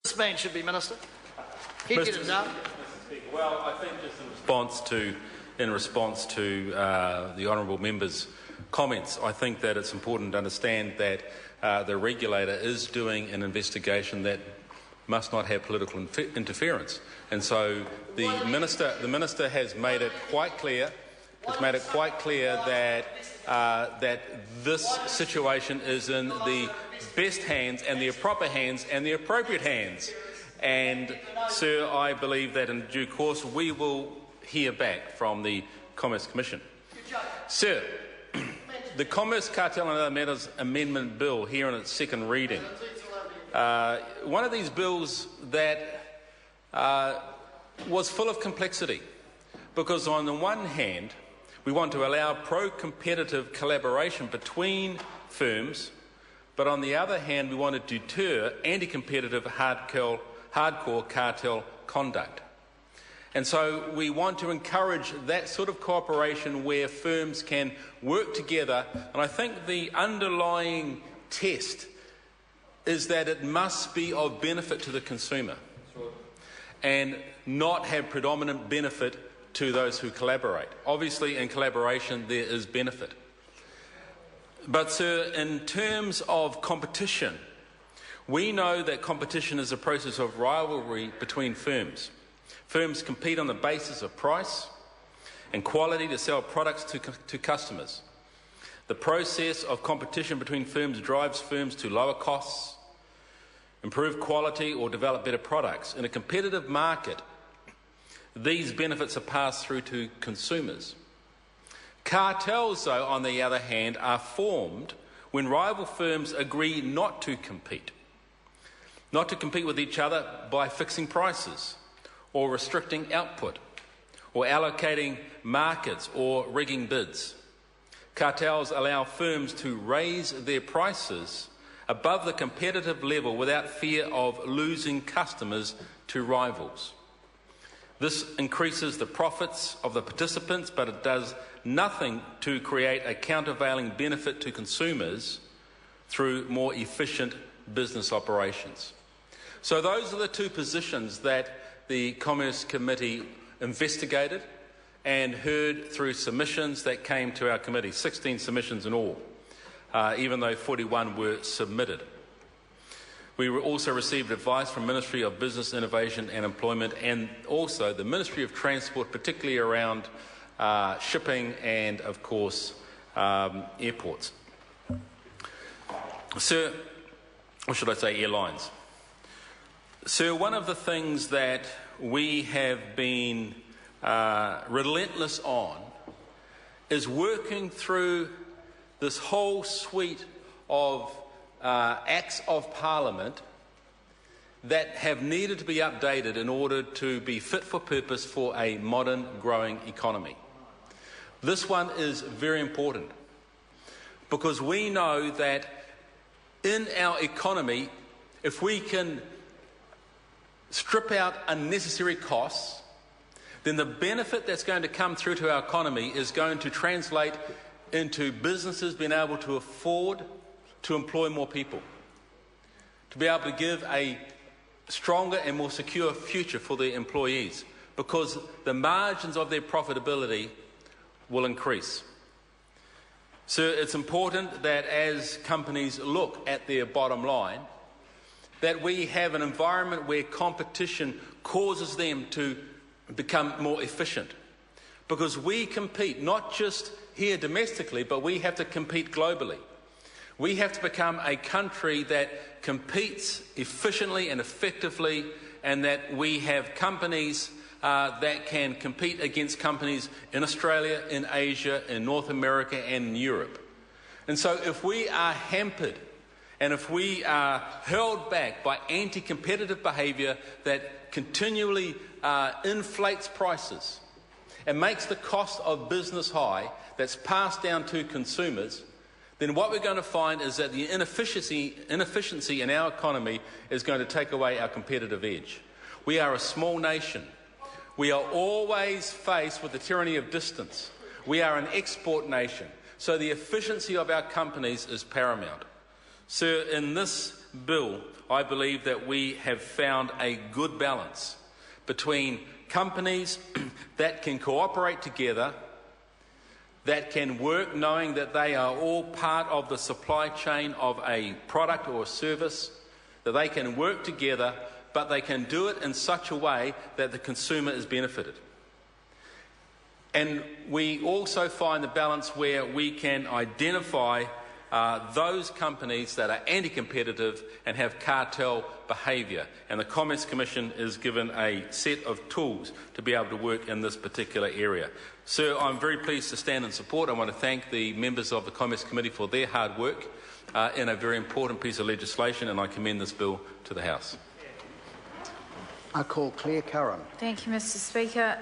This man should be Minister. He'd get it done. Well, I think just in response to the honourable member's comments, I think that it's important to understand that the regulator is doing an investigation that must not have political interference, and so the minister has made it quite clear. That this situation is in the best hands and the proper hands and the appropriate hands. And, sir, I believe that in due course we will hear back from the Commerce Commission. Sir, the Commerce, Cartel and Other Matters Amendment Bill here in its second reading, one of these bills that was full of complexity, because on the one hand we want to allow pro-competitive collaboration between firms, but on the other hand we want to deter anti-competitive hardcore cartel conduct. And so we want to encourage that sort of cooperation where firms can work together, and I think the underlying test is that it must be of benefit to the consumer and not have predominant benefit to those who collaborate. Obviously, in collaboration there is benefit. But, sir, in terms of competition, we know that competition is a process of rivalry between firms. Firms compete on the basis of price and quality to sell products to customers. The process of competition between firms drives firms to lower costs, improve quality, or develop better products. In a competitive market, these benefits are passed through to consumers. Cartels, though, on the other hand, are formed when rival firms agree not to compete with each other by fixing prices or restricting output or allocating markets or rigging bids. Cartels allow firms to raise their prices above the competitive level without fear of losing customers to rivals. This increases the profits of the participants, but it does nothing to create a countervailing benefit to consumers through more efficient business operations. So those are the two positions that the Commerce Committee investigated and heard through submissions that came to our committee, 16 submissions in all, even though 41 were submitted. We also received advice from the Ministry of Business, Innovation and Employment, and also the Ministry of Transport, particularly around shipping and, of course, airports. Sir, or should I say airlines? Sir, one of the things that we have been relentless on is working through this whole suite of Acts of Parliament that have needed to be updated in order to be fit for purpose for a modern growing economy. This one is very important because we know that in our economy, if we can strip out unnecessary costs, then the benefit that's going to come through to our economy is going to translate into businesses being able to afford to employ more people, to be able to give a stronger and more secure future for their employees, because the margins of their profitability will increase. So it's important that as companies look at their bottom line, that we have an environment where competition causes them to become more efficient. Because we compete not just here domestically, but we have to compete globally. We have to become a country that competes efficiently and effectively, and that we have companies that can compete against companies in Australia, in Asia, in North America and in Europe. And so if we are hampered and if we are held back by anti-competitive behaviour that continually inflates prices and makes the cost of business high, that's passed down to consumers, then what we're going to find is that the inefficiency in our economy is going to take away our competitive edge. We are a small nation. We are always faced with the tyranny of distance. We are an export nation. So the efficiency of our companies is paramount. Sir, in this bill, I believe that we have found a good balance between companies that can cooperate together, that can work knowing that they are all part of the supply chain of a product or a service, that they can work together, but they can do it in such a way that the consumer is benefited. And we also find the balance where we can identify those companies that are anti-competitive and have cartel behaviour. And the Commerce Commission is given a set of tools to be able to work in this particular area. Sir, I'm very pleased to stand in support. I want to thank the members of the Commerce Committee for their hard work in a very important piece of legislation, and I commend this bill to the House. I call Claire Curran. Thank you, Mr. Speaker.